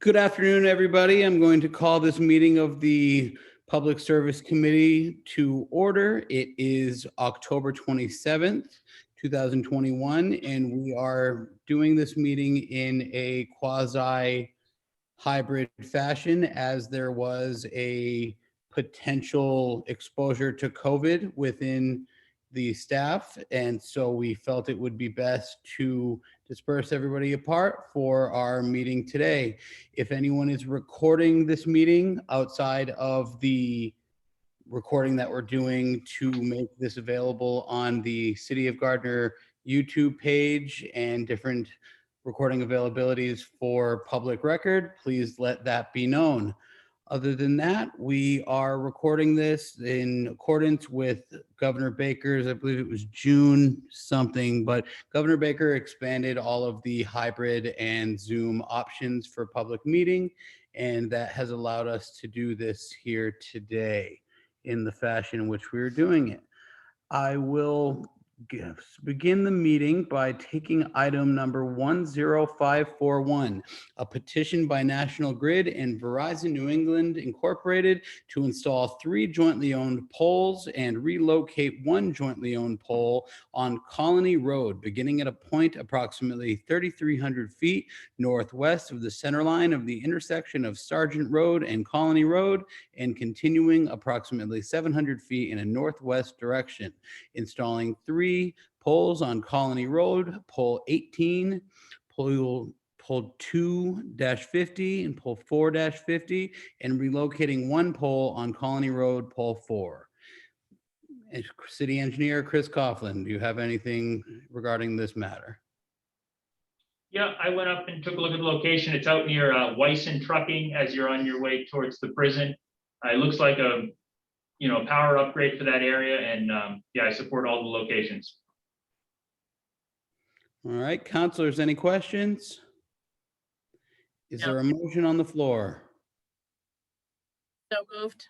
Good afternoon, everybody. I'm going to call this meeting of the Public Service Committee to order. It is October 27th, 2021, and we are doing this meeting in a quasi-hybrid fashion as there was a potential exposure to COVID within the staff. And so we felt it would be best to disperse everybody apart for our meeting today. If anyone is recording this meeting outside of the recording that we're doing to make this available on the City of Gardner YouTube page and different recording availabilities for public record, please let that be known. Other than that, we are recording this in accordance with Governor Baker's, I believe it was June something, but Governor Baker expanded all of the hybrid and Zoom options for public meeting, and that has allowed us to do this here today in the fashion in which we are doing it. I will begin the meeting by taking item number 10541, a petition by National Grid and Verizon New England Incorporated to install 3 jointly owned poles and relocate 1 jointly owned pole on Colony Road, beginning at a point approximately 3,300 feet northwest of the center line of the intersection of Sargent Road and Colony Road, and continuing approximately 700 feet in a northwest direction. Installing 3 poles on Colony Road, pole 18, pole 2-50 and pole 4-50, and relocating 1 pole on Colony Road, pole 4. City Engineer Chris Coughlin, do you have anything regarding this matter? Yeah, I went up and took a look at the location. It's out near Wyson Trucking as you're on your way towards the prison. It looks like a power upgrade for that area, and yeah, I support all the locations. All right, councilors, any questions? Is there a motion on the floor? So moved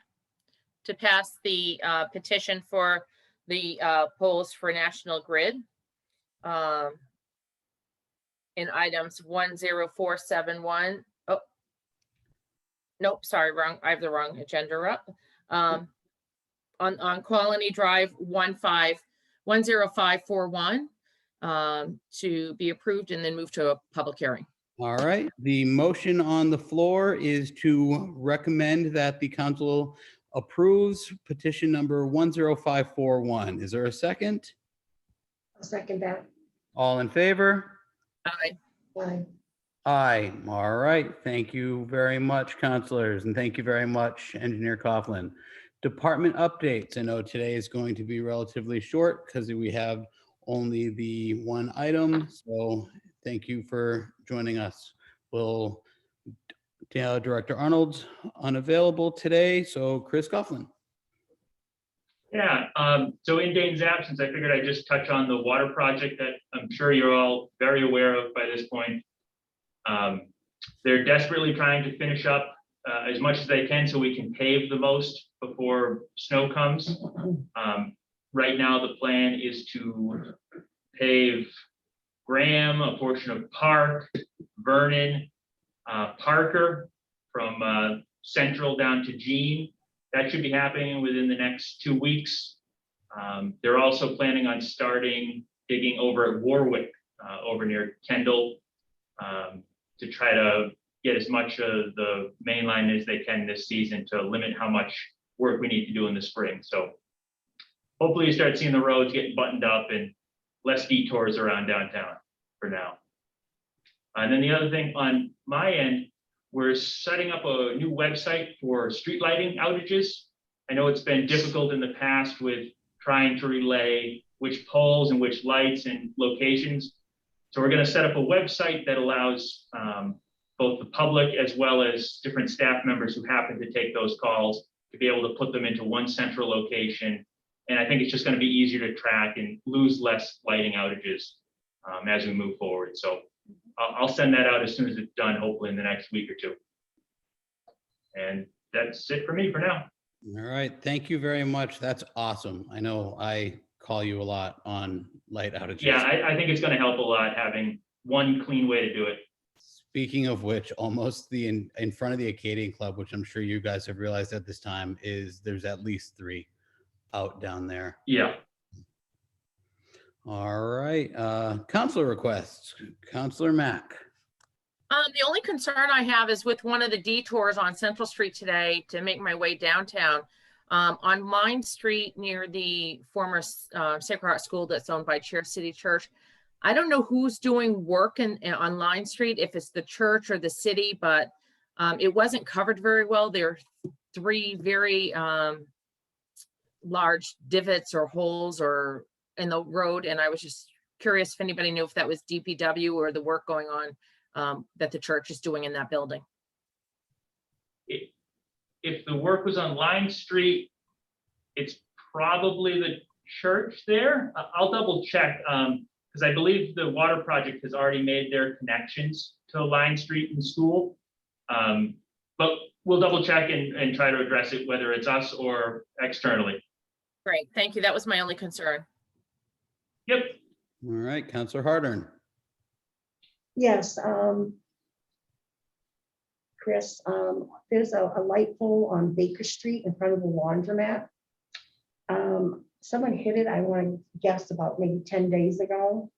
to pass the petition for the poles for National Grid in items 10471. Oh, nope, sorry, wrong. I have the wrong agenda up. On Colony Drive 10541 to be approved and then move to a public hearing. All right, the motion on the floor is to recommend that the council approves petition number 10541. Is there a second? I'll second that. All in favor? Aye. Aye. Aye. All right. Thank you very much, councilors, and thank you very much, Engineer Coughlin. Department updates. I know today is going to be relatively short because we have only the 1 item. So thank you for joining us. Director Arnold's unavailable today. So Chris Coughlin. Yeah, so in Dane's absence, I figured I'd just touch on the water project that I'm sure you're all very aware of by this point. They're desperately trying to finish up as much as they can so we can pave the most before snow comes. Right now, the plan is to pave Graham, a portion of Park, Vernon, Parker from Central down to Jean. That should be happening within the next 2 weeks. They're also planning on starting digging over at Warwick, over near Kendall, to try to get as much of the main line as they can this season to limit how much work we need to do in the spring. So hopefully you start seeing the roads getting buttoned up and less detours around downtown for now. And then the other thing on my end, we're setting up a new website for street lighting outages. I know it's been difficult in the past with trying to relay which poles and which lights and locations. So we're going to set up a website that allows both the public as well as different staff members who happen to take those calls to be able to put them into one central location. And I think it's just going to be easier to track and lose less lighting outages as we move forward. So I'll send that out as soon as it's done, hopefully in the next week or 2. And that's it for me for now. All right. Thank you very much. That's awesome. I know I call you a lot on light outages. Yeah, I think it's going to help a lot having one clean way to do it. Speaking of which, almost in front of the Acadian Club, which I'm sure you guys have realized at this time, is there's at least 3 out down there. Yeah. All right, counselor requests. Counselor Mack. The only concern I have is with one of the detours on Central Street today to make my way downtown. On Mine Street near the former Sacred Heart School that's owned by Chair City Church. I don't know who's doing work on Line Street, if it's the church or the city, but it wasn't covered very well. There are 3 very large divots or holes or in the road. And I was just curious if anybody knew if that was DPW or the work going on that the church is doing in that building. If the work was on Line Street, it's probably the church there. I'll double check because I believe the water project has already made their connections to Line Street and school. But we'll double check and try to address it, whether it's us or externally. Great, thank you. That was my only concern. Yep. All right, Counselor Hardern. Yes, Chris, there's a light pole on Baker Street in front of the laundromat. Someone hit it, I want to guess about maybe 10 days ago.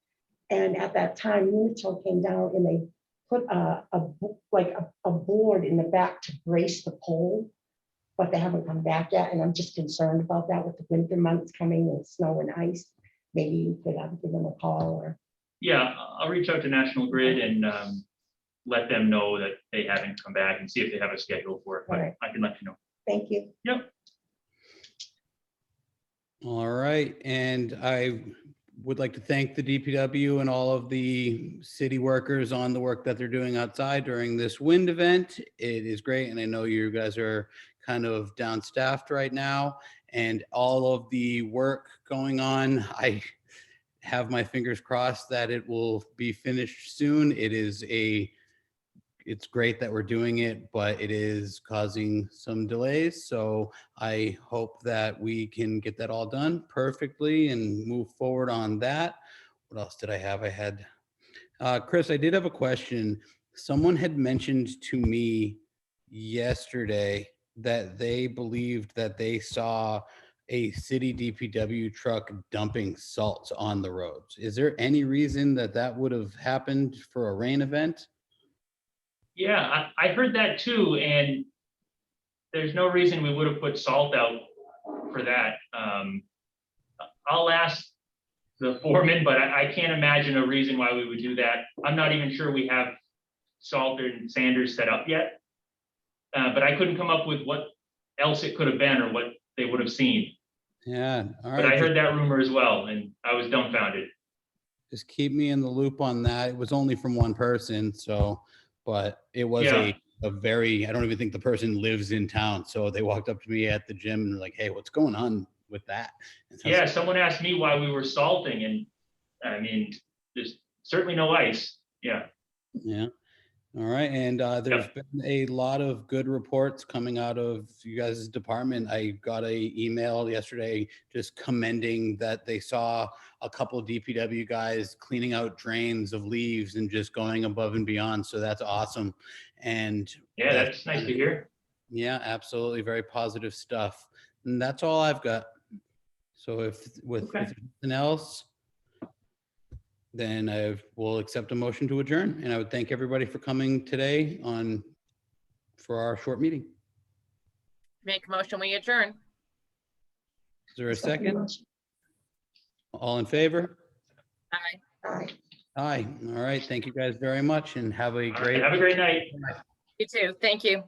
And at that time, Unitil came down and they put a board in the back to brace the pole, but they haven't come back yet. And I'm just concerned about that with the winter months coming and snow and ice. Maybe you could give them a call or. Yeah, I'll reach out to National Grid and let them know that they haven't come back and see if they have a schedule for it, but Right. I can let you know. Thank you. Yep. All right, and I would like to thank the DPW and all of the city workers on the work that they're doing outside during this wind event. It is great, and I know you guys are kind of down-staffed right now, and all of the work going on, I have my fingers crossed that it will be finished soon. It's great that we're doing it, but it is causing some delays. So I hope that we can get that all done perfectly and move forward on that. What else did I have? I had, Chris, I did have a question. Someone had mentioned to me yesterday that they believed that they saw a city DPW truck dumping salt on the roads. Is there any reason that that would have happened for a rain event? Yeah, I heard that too, and there's no reason we would have put salt out for that. I'll ask the foreman, but I can't imagine a reason why we would do that. I'm not even sure we have salt and sanders set up yet, but I couldn't come up with what else it could have been or what they would have seen. Yeah, all right. But I heard that rumor as well, and I was dumbfounded. Just keep me in the loop on that. It was only from one person, so, but it was Yeah. a very, I don't even think the person lives in town. So they walked up to me at the gym and were like, hey, what's going on with that? And so I was Yeah, like, someone asked me why we were salting, and I mean, there's certainly no ice. Yeah. yeah. All right. And there's been a lot of good reports coming out of you guys' department. I got an email yesterday just commending that they saw a couple of DPW guys cleaning out drains of leaves and just going above and beyond. So that's awesome. And Yeah, that's nice to hear. yeah, absolutely. Very positive stuff. And that's all I've got. So if with nothing else, then I will accept a motion to adjourn. And I would thank everybody for coming today for our short meeting. Make a motion, we adjourn. Is there a second? All in favor? Aye. Aye. Aye. All right. Thank you guys very much and have a All right, great. have a great night. You too, thank you.